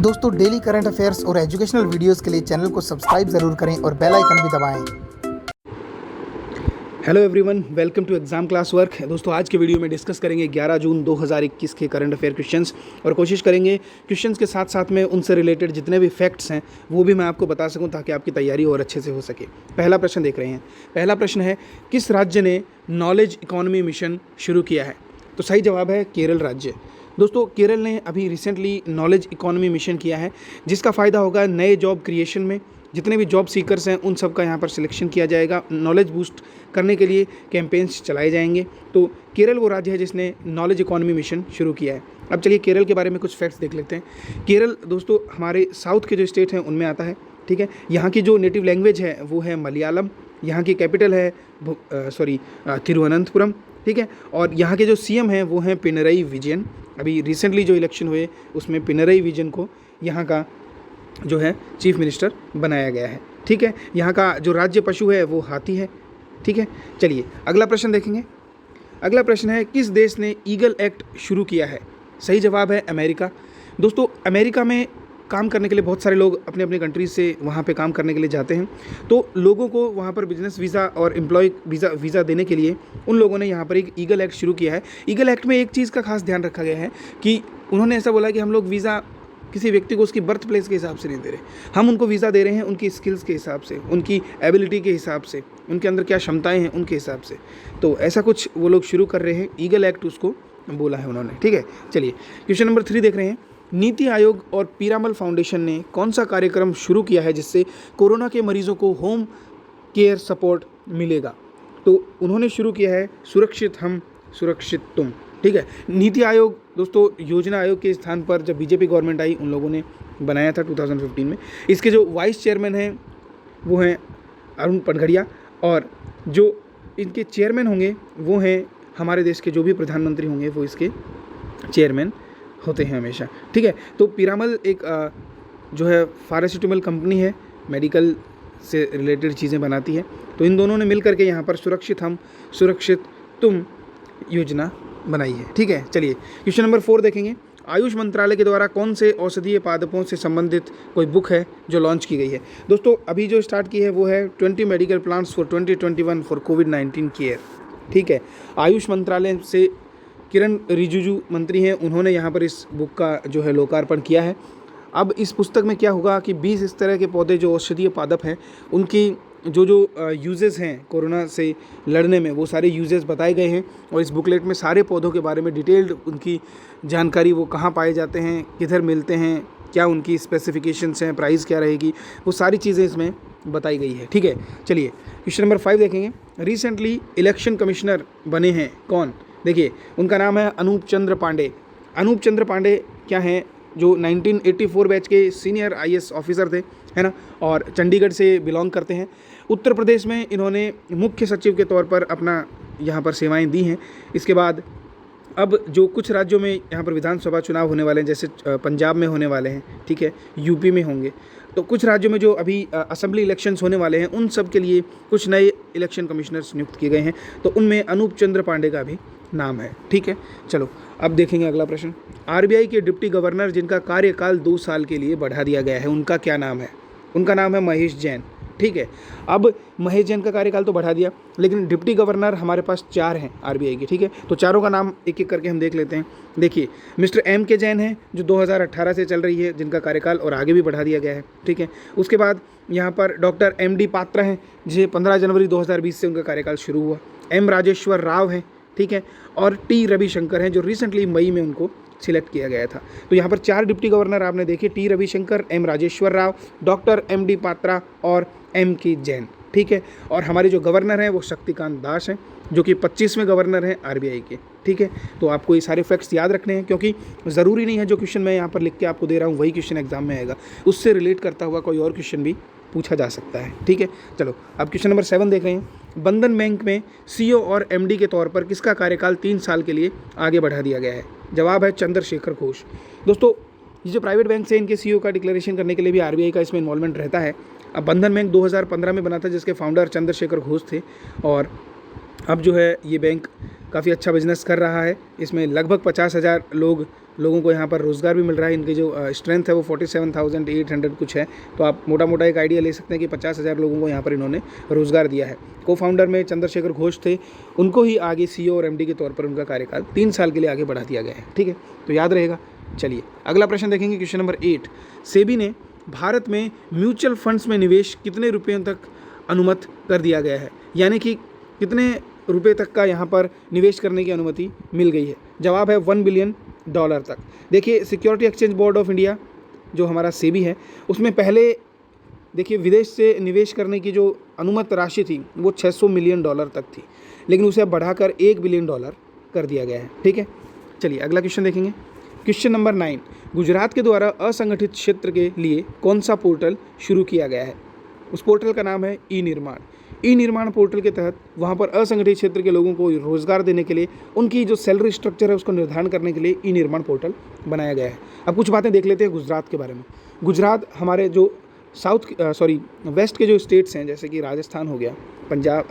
दोस्तों daily current affairs और educational videos के लिए चैनल को सब्सक्राइब ज़रूर करें और बेल आइकन भी दबाएं। Hello everyone, welcome to exam class work. दोस्तों आज के वीडियो में डिस्कस करेंगे 11 जून 2021 के करंट अफेयर क्वेश्चंस और कोशिश करेंगे क्वेश्चंस के साथ साथ में उनसे रिलेटेड जितने भी फैक्ट्स हैं वो भी मैं आपको बता सकूं ताकि आपकी तैयारी और अच्छे से हो सके। पहला प्रश्न देख रहे हैं। पहला प्रश्न है, किस राज्य ने नॉलेज इकॉनमी मिशन शुरू किया है? तो सही जवाब है केरल राज्य। दोस्तों केरल ने अभी रिसेंटली नॉलेज इकॉनमी मिशन किया है जिसका फ़ायदा होगा नए जॉब क्रिएशन में। जितने भी जॉब सीकर्स हैं उन सब का यहाँ पर सिलेक्शन किया जाएगा। नॉलेज बूस्ट करने के लिए कैंपेन्स चलाए जाएंगे। तो केरल वो राज्य है जिसने नॉलेज इकॉनमी मिशन शुरू किया है। अब चलिए केरल के बारे में कुछ फैक्ट्स देख लेते हैं। केरल दोस्तों हमारे साउथ के जो स्टेट हैं उनमें आता है। ठीक है, यहाँ की जो नेटिव लैंग्वेज है वो है मलयालम। यहाँ की कैपिटल है तिरुवनंतपुरम। ठीक है, और यहाँ के जो सीएम हैं वो हैं पिनरई विजयन। अभी रिसेंटली जो इलेक्शन हुए उसमें पिनरई विजयन को यहाँ का जो है चीफ मिनिस्टर बनाया गया है। ठीक है, यहाँ का जो राज्य पशु है वो हाथी है। ठीक है, चलिए अगला प्रश्न देखेंगे। अगला प्रश्न है, किस देश ने ईगल एक्ट शुरू किया है? सही जवाब है अमेरिका। दोस्तों अमेरिका में काम करने के लिए बहुत सारे लोग अपने अपने कंट्रीज से वहाँ पे काम करने के लिए जाते हैं। तो लोगों को वहाँ पर बिजनेस वीज़ा और एम्प्लॉय वीज़ा देने के लिए उन लोगों ने यहाँ पर एक ईगल एक्ट शुरू किया है। ईगल एक्ट में एक चीज़ का खास ध्यान रखा गया है कि उन्होंने ऐसा बोला कि हम लोग वीज़ा किसी व्यक्ति को उसकी बर्थ प्लेस के हिसाब से नहीं दे रहे, हम उनको वीज़ा दे रहे हैं उनकी स्किल्स के हिसाब से, उनकी एबिलिटी के हिसाब से, उनके अंदर क्या क्षमताएं हैं उनके हिसाब से। तो ऐसा कुछ वो लोग शुरू कर रहे हैं, ईगल एक्ट उसको बोला है उन्होंने। ठीक है, चलिए क्वेश्चन नंबर 3 देख रहे हैं। नीति आयोग और पीरामल फाउंडेशन ने कौन सा कार्यक्रम शुरू किया है जिससे कोरोना के मरीजों को होम केयर सपोर्ट मिलेगा? तो उन्होंने शुरू किया है सुरक्षित हम सुरक्षित तुम। ठीक है, नीति आयोग दोस्तों योजना आयोग के स्थान पर जब बीजेपी गवर्नमेंट आई उन लोगों ने बनाया था 2015 में। इसके जो वाइस चेयरमैन हैं वो हैं अरुण पनघड़िया और जो इनके चेयरमैन होंगे वो हैं हमारे देश के जो भी प्रधानमंत्री होंगे वो इसके चेयरमैन होते हैं हमेशा। ठीक है, तो पीरामल एक जो है फार्मास्यूटिकल कंपनी है, मेडिकल से रिलेटेड चीज़ें बनाती है। तो इन दोनों ने मिल करके यहाँ पर सुरक्षित हम सुरक्षित तुम योजना बनाई है। ठीक है, चलिए क्वेश्चन नंबर 4 देखेंगे। आयुष मंत्रालय के द्वारा कौन से औषधीय पादपों से संबंधित कोई बुक है जो लॉन्च की गई है? दोस्तों अभी जो स्टार्ट की है वो है 20 medical plans for 2021 for covid care. ठीक है, आयुष मंत्रालय से किरण रिजिजू मंत्री हैं, उन्होंने यहाँ पर इस बुक का जो है लोकार्पण किया है। अब इस पुस्तक में क्या होगा कि 20 इस तरह के पौधे जो औषधीय पादप हैं उनकी जो यूजेस हैं कोरोना से लड़ने में वो सारे यूजेस बताए गए हैं। और इस बुकलेट में सारे पौधों के बारे में डिटेल्ड उनकी जानकारी, वो कहाँ पाए जाते हैं, किधर मिलते हैं, क्या उनकी स्पेसिफिकेशंस हैं, प्राइस क्या रहेगी, वो सारी चीज़ें इसमें बताई गई है। ठीक है, चलिए क्वेश्चन नंबर 5 देखेंगे। रिसेंटली इलेक्शन कमिश्नर बने हैं कौन? देखिए उनका नाम है अनूप चंद्र पांडे। अनूप चंद्र पांडे क्या हैं? जो 1984 बैच के सीनियर आईएएस ऑफिसर थे, है ना, और चंडीगढ़ से बिलोंग करते हैं। उत्तर प्रदेश में इन्होंने मुख्य सचिव के तौर पर अपना यहाँ पर सेवाएं दी हैं। इसके बाद अब जो कुछ राज्यों में यहाँ पर विधानसभा चुनाव होने वाले हैं, जैसे पंजाब में होने वाले हैं, ठीक है, यूपी में होंगे, तो कुछ राज्यों में जो अभी असेंबली इलेक्शंस होने वाले हैं उन सब के लिए कुछ नए इलेक्शन कमिश्नर्स नियुक्त किए गए हैं। तो उनमें अनूप चंद्र पांडे का भी नाम है। ठीक है, चलो अब देखेंगे अगला प्रश्न। आरबीआई के डिप्टी गवर्नर जिनका कार्यकाल 2 साल के लिए बढ़ा दिया गया है उनका क्या नाम है? उनका नाम है महेश जैन। ठीक है, अब महेश जैन का कार्यकाल तो बढ़ा दिया लेकिन डिप्टी गवर्नर हमारे पास 4 हैं आरबीआई के। ठीक है, तो चारों का नाम एक एक करके हम देख लेते हैं। देखिए मिस्टर एम के जैन हैं जो 2018 से चल रही है, जिनका कार्यकाल और आगे भी बढ़ा दिया गया है। ठीक है, उसके बाद यहाँ पर डॉक्टर एम.डी. पात्रा हैं जिसे 15 जनवरी 2020 से उनका कार्यकाल शुरू हुआ। एम राजेश्वर राव हैं, ठीक है, और टी रविशंकर हैं जो रिसेंटली मई में उनको सिलेक्ट किया गया था। तो यहाँ पर 4 डिप्टी गवर्नर आपने देखे, T Ravishankar, M Rajeshwar Rao, doctor M D. Patra और एम के जैन। ठीक है, और हमारे जो गवर्नर हैं वो शक्तिकांत दास हैं जो कि 25वें गवर्नर हैं आरबीआई के। ठीक है, तो आपको ये सारे फैक्ट्स याद रखने हैं क्योंकि ज़रूरी नहीं है जो क्वेश्चन मैं यहाँ पर लिख के आपको दे रहा हूँ वही क्वेश्चन एग्जाम में आएगा, उससे रिलेट करता हुआ कोई और क्वेश्चन भी पूछा जा सकता है। ठीक है, चलो अब क्वेश्चन नंबर 7 देख रहे हैं। बंधन बैंक में सीईओ और एमडी के तौर पर किसका कार्यकाल 3 साल के लिए आगे बढ़ा दिया गया है? जवाब है चंद्रशेखर घोष। दोस्तों ये जो प्राइवेट बैंक से इनके सीईओ का डिक्लेरेशन करने के लिए भी आरबीआई का इसमें इन्वॉल्वमेंट रहता है। अब बंधन बैंक 2015 में बना था जिसके फाउंडर चंद्रशेखर घोष थे और अब जो है ये बैंक काफ़ी अच्छा बिजनेस कर रहा है। इसमें लगभग 50,000 लोग लोगों को यहाँ पर रोज़गार भी मिल रहा है। इनकी जो स्ट्रेंथ है वो 47,800 कुछ है। तो आप मोटा मोटा एक आइडिया ले सकते हैं कि 50,000 लोगों को यहाँ पर इन्होंने रोज़गार दिया है। को फाउंडर में चंद्रशेखर घोष थे, उनको ही आगे CEO और MD के तौर पर उनका कार्यकाल 3 साल के लिए आगे बढ़ा दिया गया है। ठीक है, तो याद रहेगा। चलिए अगला प्रश्न देखेंगे, क्वेश्चन नंबर 8। सेबी ने भारत में म्यूचुअल फंड्स में निवेश कितने रुपयों तक अनुमत कर दिया गया है, यानी कि कितने रुपए तक का यहाँ पर निवेश करने की अनुमति मिल गई है। जवाब है $1 बिलियन तक। देखिए security exchange board of India जो हमारा सेबी है, उसमें पहले देखिए विदेश से निवेश करने की जो अनुमत राशि थी वो $600 मिलियन तक थी, लेकिन उसे अब बढ़ाकर $1 बिलियन कर दिया गया है। ठीक है, चलिए अगला क्वेश्चन देखेंगे, क्वेश्चन नंबर 9। गुजरात के द्वारा असंगठित क्षेत्र के लिए कौन सा पोर्टल शुरू किया गया है? उस पोर्टल का नाम है ई-निर्माण। ई-निर्माण पोर्टल के तहत वहाँ पर असंगठित क्षेत्र के लोगों को रोज़गार देने के लिए, उनकी जो सैलरी स्ट्रक्चर है उसको निर्धारण करने के लिए ई-निर्माण पोर्टल बनाया गया है। अब कुछ बातें देख लेते हैं गुजरात के बारे में। गुजरात हमारे जो वेस्ट के जो स्टेट्स हैं, जैसे कि राजस्थान हो गया, पंजाब,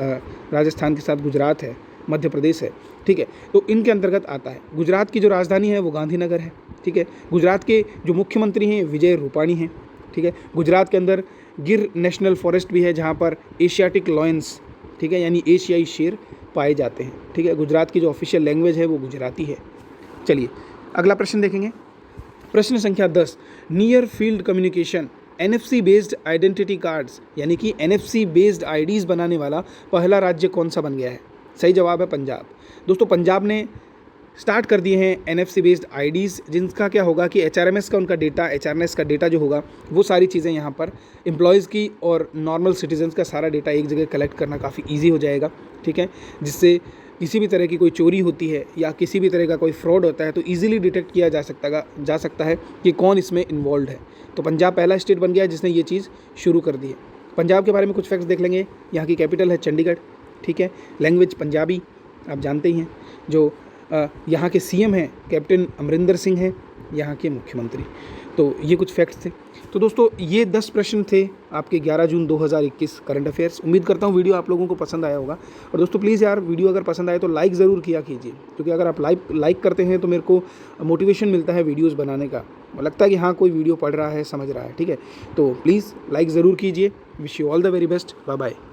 राजस्थान के साथ गुजरात है, मध्य प्रदेश है, ठीक है, तो इनके अंतर्गत आता है। गुजरात की जो राजधानी है वो गांधीनगर है। ठीक है, गुजरात के जो मुख्यमंत्री हैं विजय रूपाणी हैं। ठीक है, गुजरात के अंदर गिर नेशनल फॉरेस्ट भी है जहाँ पर एशियाटिक लॉयंस, ठीक है, यानी एशियाई शेर पाए जाते हैं। ठीक है, गुजरात की जो ऑफिशियल लैंग्वेज है वो गुजराती है। चलिए अगला प्रश्न देखेंगे, प्रश्न संख्या 10। Near field communication NFC based identity cards, यानी कि NFC बेस्ड IDs बनाने वाला पहला राज्य कौन सा बन गया है? सही जवाब है पंजाब। दोस्तों पंजाब ने स्टार्ट कर दिए हैं NFC बेस्ड IDs, जिनका क्या होगा कि HRMS का उनका डेटा, HRNS का डेटा जो होगा वो सारी चीज़ें यहाँ पर एम्प्लॉयज़ की और नॉर्मल सिटीजन्स का सारा डेटा एक जगह कलेक्ट करना काफ़ी ईजी हो जाएगा। ठीक है, जिससे किसी भी तरह की कोई चोरी होती है या किसी भी तरह का कोई फ्रॉड होता है तो ईजिली डिटेक्ट किया जा सकता है कि कौन इसमें इन्वॉल्व है। तो पंजाब पहला स्टेट बन गया जिसने ये चीज़ शुरू कर दी है। पंजाब के बारे में कुछ फैक्ट्स देख लेंगे। यहाँ की कैपिटल है चंडीगढ़। ठीक है, लैंग्वेज पंजाबी आप जानते ही हैं। जो यहाँ के CM हैं कैप्टन अमरिंदर सिंह हैं, यहाँ के मुख्यमंत्री। तो ये कुछ फैक्ट्स थे। तो दोस्तों ये 10 प्रश्न थे आपके 11 जून 2021 करंट अफेयर्स। उम्मीद करता हूँ वीडियो आप लोगों को पसंद आया होगा। और दोस्तों प्लीज़ यार वीडियो अगर पसंद आए तो लाइक ज़रूर किया कीजिए, क्योंकि अगर आप लाइक करते हैं तो मेरे को मोटिवेशन मिलता है वीडियोज़ बनाने का। लगता है कि हाँ कोई वीडियो पढ़ रहा है, समझ रहा है। ठीक है, तो प्लीज़ लाइक ज़रूर कीजिए। Wish you all the very best. Bye bye.